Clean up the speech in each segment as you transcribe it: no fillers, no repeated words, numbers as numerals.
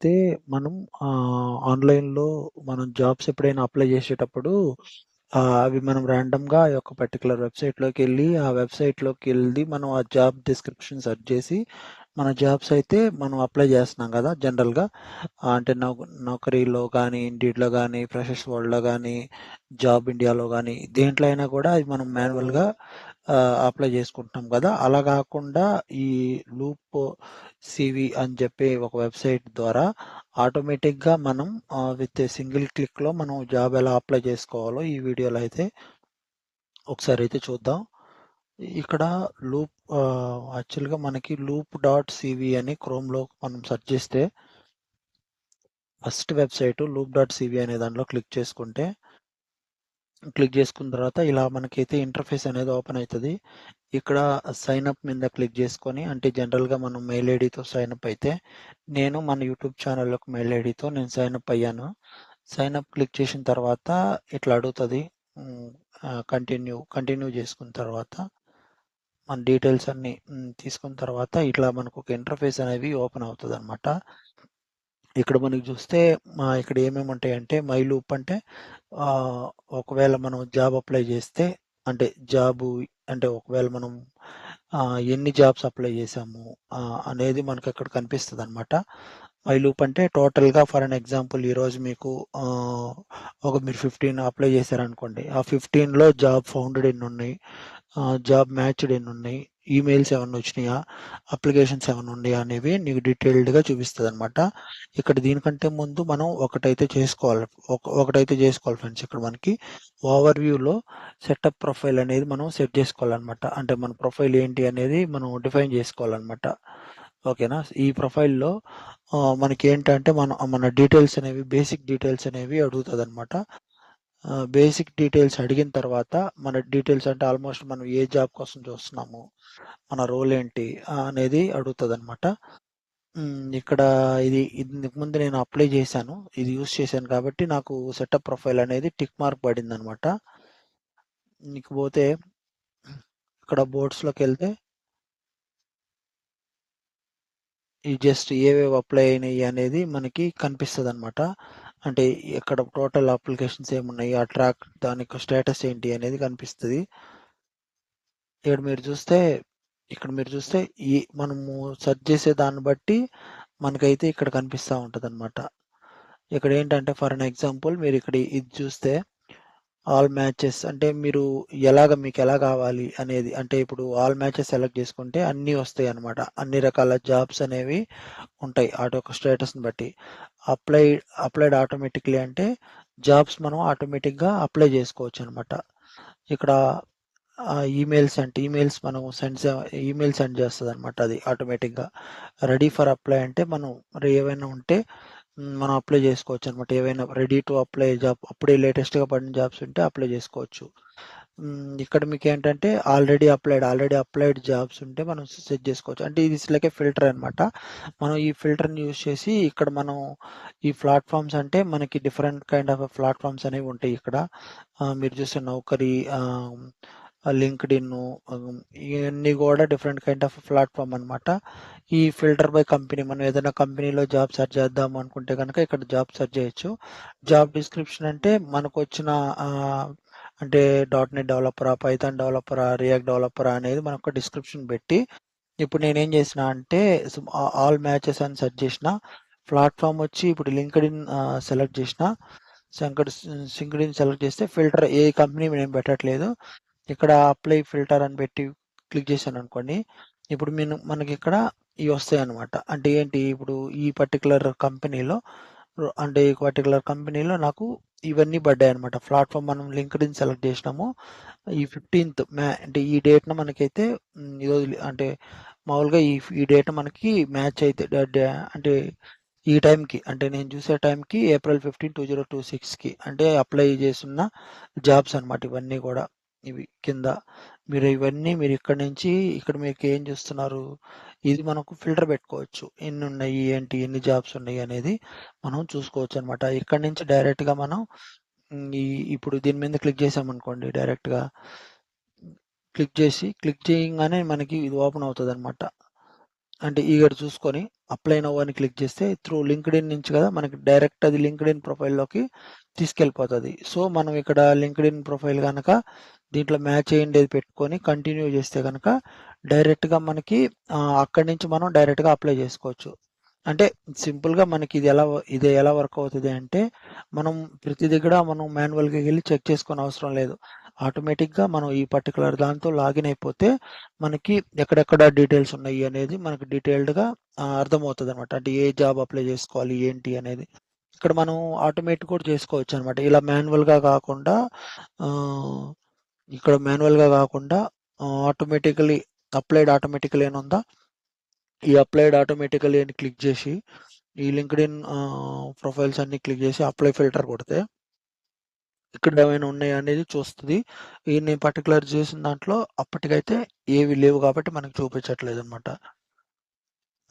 అయితే మనం ఆన్‌లైన్‌లో మనం జాబ్స్ ఎప్పుడైనా అప్లై చేసేటప్పుడు అవి మనం ర్యాండమ్‌గా ఆ యొక్క పర్టిక్యులర్ వెబ్‌సైట్‌లోకెళ్ళి, ఆ వెబ్‌సైట్‌లోకెళ్ళి మనం ఆ జాబ్ డిస్క్రిప్షన్ సెర్చ్ చేసి, మన జాబ్స్ అయితే మనం అప్లై చేస్తున్నాం కదా! జనరల్‌గా. అంటే నౌకరీలో గానీ, ఇండీడ్‌లో గానీ, ఫ్రెషర్స్ వరల్డ్‌లో గానీ, జాబ్ ఇండియాలో గానీ, దేంట్లో అయినా కూడా అది మనం మాన్యువల్‌గా అప్లై చేసుకుంటున్నాం కదా! అలా కాకుండా ఈ లూప్ సీవీ అని చెప్పి ఒక వెబ్‌సైట్ ద్వారా ఆటోమేటిక్‌గా మనం విత్ ఏ సింగిల్ క్లిక్‌లో మనం జాబ్ ఎలా అప్లై చేసుకోవాలో ఈ వీడియోలో అయితే ఒకసారి అయితే చూద్దాం. ఇక్కడ యాక్చువల్‌గా మనకి లూప్ డాట్ సీవీ అని క్రోమ్‌లో మనం సెర్చ్ చేస్తే first website loop dot CV అనే దాంట్లో క్లిక్ చేసుకున్న తర్వాత ఇలా మనకైతే ఇంటర్ఫేస్ అనేది ఓపెన్ అవుతది. ఇక్కడ సైన్ అప్ మీద క్లిక్ చేసుకొని అంటే జనరల్‌గా మనం మెయిల్ ఐడీతో సైన్ అప్ అయితే నేను మన యూట్యూబ్ ఛానల్‌లోకి మెయిల్ ఐడీతో నేను సైన్ అప్ అయ్యాను. సైన్ అప్ క్లిక్ చేసిన తర్వాత ఇట్లా అడుగుతది. హ్మ్. కంటిన్యూ చేసుకున్న తర్వాత మన డీటెయిల్స్ అన్నీ తీసుకున్న తర్వాత ఇట్లా మనకు ఒక ఇంటర్ఫేస్ అనేవి ఓపెన్ అవుతదనమాట. ఇక్కడ మనకి చూస్తే ఇక్కడ ఏమేమి ఉంటాయంటే మై లూప్ అంటే ఒకవేళ మనం జాబ్ అప్లై చేస్తే అంటే జాబు అంటే ఒకవేళ మనం ఎన్ని జాబ్స్ అప్లై చేసాము అనేది మనకు అక్కడ కనిపిస్తదనమాట. మై లూప్ అంటే టోటల్‌గా ఫర్ ఎన్ ఎగ్జాంపుల్ ఈరోజు మీకు మీరు 15 అప్లై చేశారనుకోండి. ఆ 15లో జాబ్ ఫౌండెడ్ ఎన్నున్నాయి? జాబ్ మ్యాచ్డ్ ఎన్నున్నాయి? ఈమెయిల్స్ ఏమన్నా వచ్చినాయా? అప్లికేషన్స్ ఏమన్నా ఉన్నాయా? అనేవి నీకు డీటెయిల్డ్‌గా చూపిస్తదనమాట. ఇక్కడ దీనికంటే ముందు మనం ఒకటైతే చేసుకోవాలి ఫ్రెండ్స్. ఇక్కడ మనకి ఓవర్ వ్యూలో సెటప్ ప్రొఫైల్ అనేది మనం సెట్ చేసుకోవాలనమాట. అంటే మన ప్రొఫైల్ ఏంటి అనేది మనం డిఫైన్ చేసుకోవాలనమాట. ఓకేనా? ఈ ప్రొఫైల్‌లో మనకేంటంటే మన డీటెయిల్స్ అనేవి బేసిక్ డీటెయిల్స్ అనేవి అడుగుతదనమాట. బేసిక్ డీటెయిల్స్ అడిగిన తర్వాత మన డీటెయిల్స్ అంటే ఆల్మోస్ట్ మనం ఏ జాబ్ కోసం చూస్తున్నాము, మన రోల్ ఏంటి అనేది అడుగుతదనమాట. ఇక్కడ ఇది ఇంతకు ముందు నేను అప్లై చేశాను. ఇది యూజ్ చేశాను కాబట్టి నాకు సెటప్ ప్రొఫైల్ అనేది టిక్ మార్క్ పడిందనమాట. ఇకపోతే ఇక్కడ బోర్డ్స్‌లోకెళ్తే ఈ జస్ట్ ఏవేవి అప్లై అయినాయి అనేది మనకి కనిపిస్తదనమాట. అంటే ఇక్కడ టోటల్ అప్లికేషన్స్ ఏమున్నాయి, ఆ ట్రాక్ దాని యొక్క స్టేటస్ ఏంటి అనేది కనిపిస్తది. ఇక్కడ మీరు చూస్తే ఇక్కడ మీరు చూస్తే మనము సెర్చ్ చేసే దాన్ని బట్టి మనకైతే ఇక్కడ కనిపిస్తా ఉంటదనమాట. ఇక్కడేంటంటే ఫర్ ఎన్ ఎగ్జాంపుల్ మీరిక్కడ ఇది చూస్తే ఆల్ మ్యాచెస్ అంటే మీకెలా కావాలి అనేది అంటే ఇప్పుడు ఆల్ మ్యాచెస్ సెలెక్ట్ చేసుకుంటే అన్నీ వస్తాయన్నమాట. అన్ని రకాల జాబ్స్ అనేవి ఉంటాయి. ఆటి యొక్క స్టేటస్‌ని బట్టి. అప్లైడ్ ఆటోమేటిక్‌లీ అంటే జాబ్స్ మనం ఆటోమేటిక్‌గా అప్లై చేసుకోవచ్చనమాట. ఇక్కడ ఈమెయిల్స్ మనం ఈమెయిల్ సెండ్ చేస్తదనమాట అది ఆటోమేటిక్‌గా. రెడీ ఫర్ అప్లై అంటే మనం మరి ఏవైనా ఉంటే మనం అప్లై చేసుకోవచ్చనమాట. ఏవైనా రెడీ టు అప్లై జాబ్ అప్పుడే లేటెస్ట్‌గా పడిన జాబ్స్ ఉంటే అప్లై చేసుకోవచ్చు. ఇక్కడ మీకేంటంటే ఆల్రెడీ అప్లైడ్ జాబ్స్ ఉంటే మనం సెట్ చేసుకోవచ్చు. అంటే ఇది లైక్ ఏ ఫిల్టర్ అనమాట. మనం ఈ ఫిల్టర్‌ని యూజ్ చేసి ఇక్కడ మనం ఈ ప్లాట్‌ఫార్మ్స్ అంటే మనకి డిఫరెంట్ కైండ్ ఆఫ్ ప్లాట్‌ఫార్మ్స్ అనేవి ఉంటాయి ఇక్కడ. మీరు చూస్తే నౌకరీ లింక్డ్ఇన్ ఇవన్నీ కూడా డిఫరెంట్ కైండ్ ఆఫ్ ప్లాట్‌ఫార్మ్ అనమాట. ఈ ఫిల్టర్ బై కంపెనీ మనం ఏదైనా కంపెనీలో జాబ్ సెర్చ్ చేద్దాం అనుకుంటే గనక ఇక్కడ జాబ్ సెర్చ్ చేయొచ్చు. జాబ్ డిస్క్రిప్షన్ అంటే మనకొచ్చిన అంటే డాట్ నెట్ డెవలపరా, పైథాన్ డెవలపరా, రియాక్ట్ డెవలపరా అనేది మనకు డిస్క్రిప్షన్ పెట్టి ఇప్పుడు నేనేం చేసినా అంటే ఆల్ మ్యాచెస్ అని సెర్చ్ చేసిన ప్లాట్‌ఫార్మ్ వచ్చి ఇప్పుడు లింక్డ్ఇన్ సెలెక్ట్ చేసిన సంకడ్ లింక్డ్ఇన్ సెలెక్ట్ చేస్తే ఫిల్టర్ ఏ కంపెనీ నేను పెట్టట్లేదు. ఇక్కడ అప్లై ఫిల్టర్ అని పెట్టి క్లిక్ చేశాననుకోండి. ఇప్పుడు మనకిక్కడ ఇవొస్తాయన్నమాట. అంటే ఏంటి ఇప్పుడు ఈ పర్టిక్యులర్ కంపెనీలో నాకు ఇవన్నీ పడ్డాయన్నమాట. ప్లాట్‌ఫార్మ్ మనం లింక్డ్ఇన్ సెలెక్ట్ చేసినాము. ఈ 15థ్ అంటే ఈ డేట్‌న మనకైతే ఈరోజు అంటే మామూలుగా ఈ డేట్ మనకి మ్యాచ్ అయితే అంటే ఈ టైంకి అంటే నేను చూసే టైంకి ఏప్రిల్ 15, 2026కి అంటే అప్లై చేసున్న జాబ్స్ అనమాట ఇవన్నీ కూడా. ఇవి కింద మీరు ఇక్కడి నుంచి ఇక్కడ మీకేం చూస్తున్నారు? ఇది మనకు ఫిల్టర్ పెట్టుకోవచ్చు. ఎన్నున్నాయి, ఏంటి, ఎన్ని జాబ్స్ ఉన్నాయి అనేది మనం చూసుకోవచ్చనమాట. ఇక్కడి నుంచి డైరెక్ట్‌గా మనం హ్మ్. ఇప్పుడు దీని మీద క్లిక్ చేసామనుకోండి డైరెక్ట్‌గా క్లిక్ చేయంగానే మనకి ఇది ఓపెన్ అవుతదనమాట. అంటే ఇక్కడ చూసుకొని అప్లై నౌ అని క్లిక్ చేస్తే త్రూ లింక్డ్ఇన్ నుంచి కదా మనకి డైరెక్ట్ అది లింక్డ్ఇన్ ప్రొఫైల్లోకి తీసుకెళ్ళిపోతుంది. సో మనం ఇక్కడ లింక్డ్ఇన్ ప్రొఫైల్ కనుక దీంట్లో మ్యాచ్ అయ్యిండేది పెట్టుకొని కంటిన్యూ చేస్తే కనుక డైరెక్ట్గా మనకి అక్కడి నుంచి మనం డైరెక్ట్గా అప్లై చేసుకోవచ్చు. అంటే సింపుల్గా మనకి ఇది ఎలా వర్క్ అవుతుంది అంటే మనం ప్రతి దగ్గర మనం మాన్యువల్గా వెళ్ళి చెక్ చేసుకునే అవసరం లేదు. ఆటోమేటిక్గా మనం ఈ పర్టికులర్ దాంతో లాగిన్ అయిపోతే మనకి ఎక్కడెక్కడ డీటెయిల్స్ ఉన్నాయి అనేది మనకు డీటెయిల్డ్గా అర్థమవుతుంది అనమాట. అంటే ఏ జాబ్ అప్లై చేసుకోవాలి ఏంటి అనేది ఇక్కడ మనం ఆటోమేట్ కూడా చేసుకోవచ్చు అనమాట. ఇలా మాన్యువల్గా కాకుండా ఆ, ఇక్కడ మాన్యువల్గా కాకుండా ఆటోమేటికలీ ఆటోమేటికలీ అని ఉందా, ఈ అప్లైడ్ ఆటోమేటికలీ అని క్లిక్ చేసి ఈ లింక్డ్ఇన్ ప్రొఫైల్స్ అన్ని క్లిక్ చేసి అప్లై ఫిల్టర్ కొడితే ఇక్కడ ఏమైనా ఉన్నాయా అనేది చూస్తుంది. ఈ నేను పర్టికులర్ చేసిన దాంట్లో అప్పటికైతే ఏవి లేవు కాబట్టి మనకు చూపించట్లేదు అనమాట.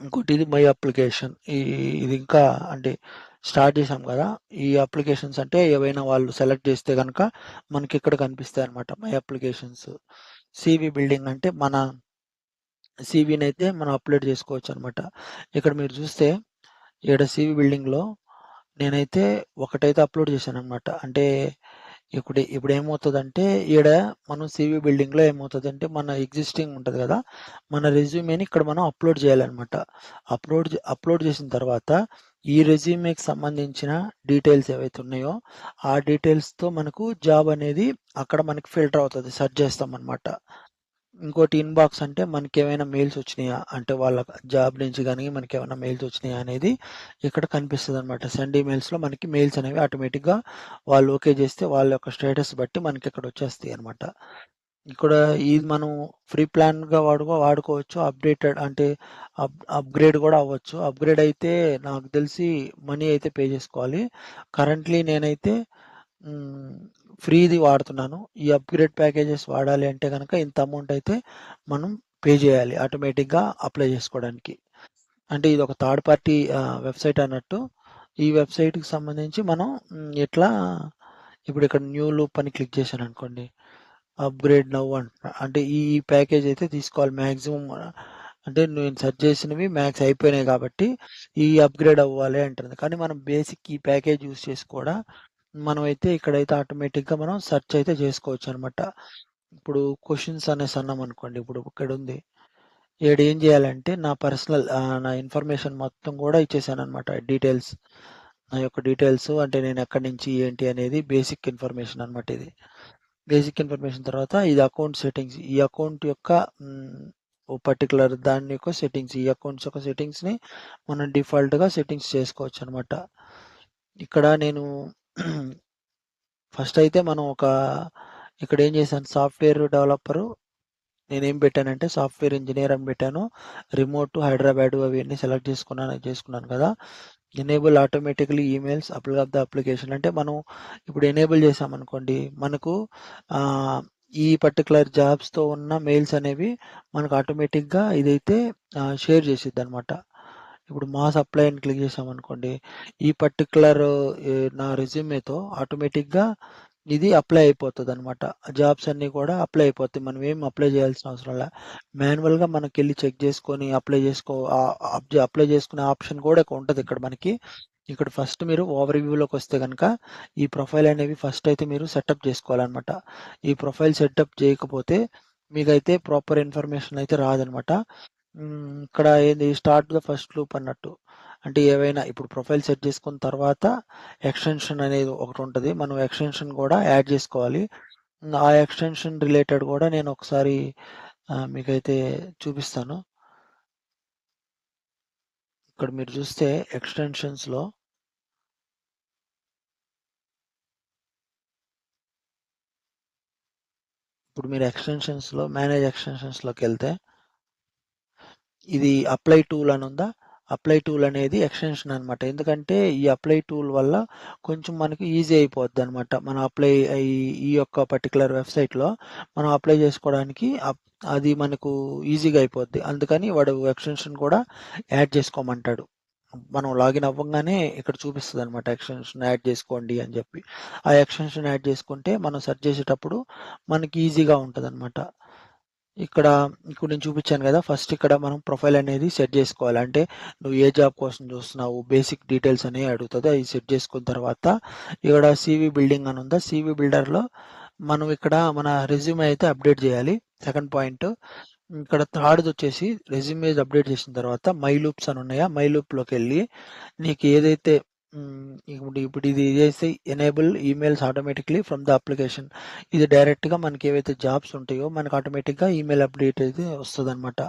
ఇంకోటి ఇది మై అప్లికేషన్. ఇది ఇంకా అంటే స్టార్ట్ చేసాం కదా, ఈ అప్లికేషన్స్ అంటే ఏవైనా వాళ్ళు సెలెక్ట్ చేస్తే కనుక మనకి ఇక్కడ కనిపిస్తాయి అనమాట మై అప్లికేషన్స్. సివి బిల్డింగ్ అంటే మన సివిని అయితే మనం అప్లోడ్ చేసుకోవచ్చు అనమాట. ఇక్కడ మీరు చూస్తే ఇక్కడ సివి బిల్డింగ్లో నేనైతే ఒకటైతే అప్లోడ్ చేశాను అనమాట. అంటే ఇప్పుడు ఏమవుతుందంటే ఈడ మనం సివి బిల్డింగ్లో ఏమవుతుందంటే మన ఎగ్జిస్టింగ్ ఉంటుంది కదా, మన రెజ్యూమేని ఇక్కడ మనం అప్లోడ్ చేయాలన్నమాట. అప్లోడ్ చేసిన తర్వాత ఈ రెజ్యూమేకి సంబంధించిన డీటెయిల్స్ ఏవైతే ఉన్నాయో ఆ డీటెయిల్స్తో మనకు జాబ్ అనేది అక్కడ మనకి ఫిల్టర్ అవుతుంది, సెర్చ్ చేస్తాం అనమాట. ఇంకోటి ఇన్బాక్స్ అంటే మనకేమైనా మెయిల్స్ వచ్చినాయా, అంటే వాళ్ళ జాబ్ నుంచి కానీ మనకేమైనా మెయిల్స్ వచ్చినాయా అనేది ఇక్కడ కనిపిస్తుంది అనమాట. సెండ్ ఈమెయిల్స్లో మనకి మెయిల్స్ అనేవి ఆటోమేటిక్గా వాళ్ళు ఓకే చేస్తే వాళ్ళ యొక్క స్టేటస్ బట్టి మనకి ఇక్కడ వచ్చేస్తాయి అనమాట. ఇక్కడ ఇది మనం ఫ్రీ ప్లాన్గా వాడుకోవచ్చు. అప్డేటెడ్ అంటే అప్గ్రేడ్ కూడా అవ్వచ్చు. అప్గ్రేడ్ అయితే నాకు తెలిసి మనీ అయితే పే చేసుకోవాలి. కరెంట్లీ నేనైతే ఫ్రీది వాడుతున్నాను. ఈ అప్గ్రేడ్ ప్యాకేజెస్ వాడాలి అంటే కనుక ఇంత అమౌంట్ అయితే మనం పే చేయాలి ఆటోమేటిక్గా అప్లై చేసుకోవడానికి. అంటే ఇది ఒక థర్డ్ పార్టీ వెబ్సైట్ అన్నట్టు. ఈ వెబ్సైట్కి సంబంధించి మనం ఎట్లా ఇప్పుడు ఇక్కడ న్యూ లూప్ అని క్లిక్ చేశాను అనుకోండి, అప్గ్రేడ్ నవ్ అంటే ఈ ప్యాకేజ్ అయితే తీసుకోవాలి మ్యాక్సిమం. అంటే నేను సెర్చ్ చేసినవి మ్యాక్స్ అయిపోయినాయి కాబట్టి ఈ అప్గ్రేడ్ అవ్వాలి అంటుంది. కానీ మనం బేసిక్ ఈ ప్యాకేజ్ యూస్ చేసి కూడా మనమైతే ఇక్కడైతే ఆటోమేటిక్గా మనం సెర్చ్ అయితే చేసుకోవచ్చు అనమాట. ఇప్పుడు క్వశ్చన్స్ అనేసి అన్నాం అనుకోండి, ఇప్పుడు ఇక్కడ ఉంది ఏడు ఏం చేయాలంటే నా పర్సనల్ నా ఇన్ఫర్మేషన్ మొత్తం కూడా ఇచ్చేసాను అనమాట. డీటెయిల్స్, నా యొక్క డీటెయిల్స్ అంటే నేను ఎక్కడి నుంచి ఏంటి అనేది బేసిక్ ఇన్ఫర్మేషన్ అనమాట. ఇది బేసిక్ ఇన్ఫర్మేషన్ తర్వాత ఇది అకౌంట్ సెట్టింగ్స్. ఈ అకౌంట్ యొక్క ఓ పర్టికులర్ దాని యొక్క సెట్టింగ్స్, ఈ అకౌంట్స్ యొక్క సెట్టింగ్స్ని మనం డిఫాల్ట్గా సెట్టింగ్స్ చేసుకోవచ్చు అనమాట. ఇక్కడ నేను ఫస్ట్ అయితే మనం ఇక్కడ ఏం చేశాను, సాఫ్ట్వేర్ డెవలపరు నేనేం పెట్టానంటే సాఫ్ట్వేర్ ఇంజనీర్ అని పెట్టాను. రిమోట్ హైదరాబాద్ అవన్నీ సెలెక్ట్ చేసుకున్నాను కదా. Enable automatically emails upload of the application అంటే మనం ఇప్పుడు ఎనేబుల్ చేసామనుకోండి మనకు ఈ పర్టికులర్ జాబ్స్తో ఉన్న మెయిల్స్ అనేవి మనకు ఆటోమేటిక్గా ఇదైతే షేర్ చేసిద్ది అనమాట. ఇప్పుడు మాస్ అప్లై అని క్లిక్ చేసామనుకోండి, ఈ పర్టికులర్ నా రెజ్యూమేతో ఆటోమేటిక్గా ఇది అప్లై అయిపోతుంది అనమాట. జాబ్స్ అన్నీ కూడా అప్లై అయిపోతాయి. మనం ఏం అప్లై చేయాల్సిన అవసరం లే. మాన్యువల్గా మనకి వెళ్ళి చెక్ చేసుకొని అప్లై చేసుకునే ఆప్షన్ కూడా ఉంటుంది ఇక్కడ మనకి. ఇక్కడ ఫస్ట్ మీరు ఓవర్ వ్యూలోకి వస్తే కనుక ఈ ప్రొఫైల్ అనేవి ఫస్ట్ అయితే మీరు సెటప్ చేసుకోవాలన్నమాట. ఈ ప్రొఫైల్ సెటప్ చేయకపోతే మీకైతే ప్రాపర్ ఇన్ఫర్మేషన్ అయితే రాదనమాట. ఇక్కడ ఏంది స్టార్ట్ ద ఫస్ట్ లూప్ అన్నట్టు. అంటే ఏవైనా ఇప్పుడు ప్రొఫైల్ సెట్ చేసుకున్న తర్వాత ఎక్స్టెన్షన్ అనేది ఒకటి ఉంటుంది, మనం ఎక్స్టెన్షన్ కూడా యాడ్ చేసుకోవాలి. ఆ ఎక్స్టెన్షన్ రిలేటెడ్ కూడా నేను ఒకసారి మీకైతే చూపిస్తాను. ఇక్కడ మీరు చూస్తే ఎక్స్టెన్షన్స్లో ఇప్పుడు మీరు ఎక్స్టెన్షన్స్లో మేనేజ్ ఎక్స్టెన్షన్స్లోకి వెళ్తే ఇది అప్లై టూల్ అని ఉందా, అప్లై టూల్ అనేది ఎక్స్టెన్షన్ అనమాట. ఎందుకంటే ఈ అప్లై టూల్ వల్ల కొంచెం మనకి ఈజీ అయిపోద్ది అనమాట. మనం ఈ యొక్క పర్టికులర్ వెబ్సైట్లో మనం అప్లై చేసుకోవడానికి అది మనకు ఈజీగా అయిపోద్ది. అందుకని వాడు ఎక్స్టెన్షన్ కూడా యాడ్ చేసుకోమంటాడు. మనం లాగిన్ అవ్వగానే ఇక్కడ చూపిస్తుంది అనమాట, ఎక్స్టెన్షన్ యాడ్ చేసుకోండి అని చెప్పి. ఆ ఎక్స్టెన్షన్ యాడ్ చేసుకుంటే మనం సెర్చ్ చేసేటప్పుడు మనకి ఈజీగా ఉంటుంది అనమాట. ఇక్కడ ఇప్పుడు నేను చూపించాను కదా! ఫస్ట్ ఇక్కడ మనం ప్రొఫైల్ అనేది సెట్ చేసుకోవాలి. అంటే నువ్వు ఏ జాబ్ కోసం చూస్తున్నావు, బేసిక్ డీటెయిల్స్ అనేవి అడుగుతది. అయి సెట్ చేసుకున్న తర్వాత ఇక్కడ సీవీ బిల్డింగ్ అని ఉందా? సీవీ బిల్డర్‌లో మనం ఇక్కడ మన రెజ్యూమే అయితే అప్డేట్ చేయాలి. Second point. ఇక్కడ థర్డ్‌దొచ్చేసి రెజ్యూమే అప్డేట్ చేసిన తర్వాత మై లూప్స్ అని ఉన్నాయా? మై లూప్‌లోకెళ్ళి నీకు ఏదైతే ఇప్పుడు ఇది చేస్తే enable emails automatically from the application. ఇది డైరెక్ట్‌గా మనకి ఏవైతే జాబ్స్ ఉంటాయో మనకు ఆటోమేటిక్‌గా ఈమెయిల్ అప్డేట్ అయితే వస్తదనమాట.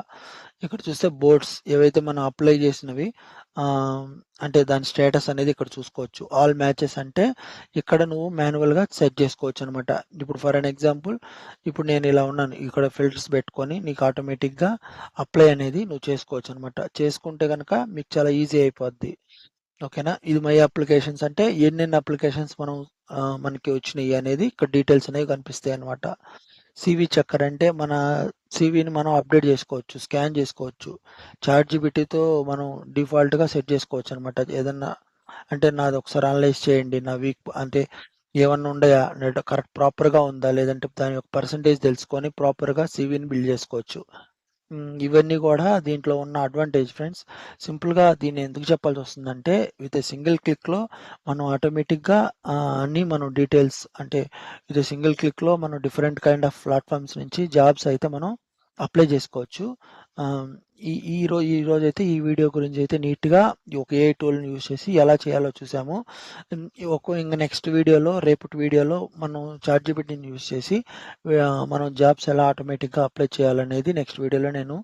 ఇక్కడ చూస్తే బోర్డ్స్ ఏవైతే మనం అప్లై చేసినవి ఆహ్, అంటే దాని స్టేటస్ అనేది ఇక్కడ చూసుకోవచ్చు. ఆల్ మ్యాచెస్ అంటే ఇక్కడ నువ్వు మాన్యువల్‌గా సెట్ చేసుకోవచ్చనమాట. ఇప్పుడు ఫర్ ఎన్ ఎగ్జాంపుల్ ఇప్పుడు నేను ఇలా ఉన్నాను. ఇక్కడ ఫిల్టర్స్ పెట్టుకొని నీకు ఆటోమేటిక్‌గా అప్లై అనేది నువ్వు చేసుకోవచ్చనమాట. చేసుకుంటే గనక మీకు చాలా ఈజీ అయిపోద్ది. ఓకేనా? ఇది మై అప్లికేషన్స్ అంటే ఎన్నెన్ని అప్లికేషన్స్ మనం మనకి వచ్చినాయి అనేది ఇక్కడ డీటెయిల్స్ అనేవి కనిపిస్తాయన్నమాట. సీవీ చెక్కర్ అంటే మన సీవీని మనం అప్డేట్ చేసుకోవచ్చు. స్కాన్ చేసుకోవచ్చు. చాట్‌జీపీటీతో మనం డిఫాల్ట్‌గా సెట్ చేసుకోవచ్చనమాట. ఏదన్నా అంటే నాది ఒకసారి అనలైజ్ చేయండి. నా వీక్ అంటే ఏమన్నా ఉన్నాయా? కరెక్ట్ ప్రాపర్‌గా ఉందా? లేదంటే దాని యొక్క పర్సెంటేజ్ తెలుసుకొని ప్రాపర్‌గా సీవీని బిల్డ్ చేసుకోవచ్చు. ఇవన్నీ గూడా దీంట్లో ఉన్న అడ్వాంటేజ్ ఫ్రెండ్స్. సింపుల్‌గా దీన్ని ఎందుకు చెప్పాల్సొస్తుందంటే, విత్ ఎ సింగిల్ క్లిక్‌లో మనం ఆటోమేటిక్‌గా అన్నీ మనం డీటెయిల్స్ అంటే, విత్ ఎ సింగిల్ క్లిక్‌లో మనం డిఫరెంట్ కైండ్ ఆఫ్ ప్లాట్‌ఫార్మ్స్ నుంచి జాబ్స్ అయితే మనం అప్లై జేసుకోవచ్చు. ఆహ్, ఈ రోజైతే ఈ వీడియో గురించయితే నీట్‌గా ఒక ఏఐ టూల్‌ని యూజ్ చేసి ఎలా చేయాలో చూసాము. ఇంక నెక్స్ట్ వీడియోలో రేపటి వీడియోలో మనం చాట్‌జీపీటీని యూజ్ చేసి మనం జాబ్స్ ఎలా ఆటోమేటిక్‌గా అప్లై చేయాలనేది నెక్స్ట్ వీడియోలో నేను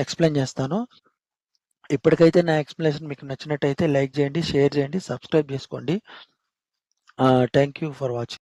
ఎక్స్‌ప్లెయిన్ చేస్తాను. ఇప్పటికైతే నా ఎక్స్‌ప్లనేషన్ మీకు నచ్చినట్టయితే లైక్ చేయండి, షేర్ చేయండి, సబ్స్క్రైబ్ చేసుకోండి. Thank you for watching.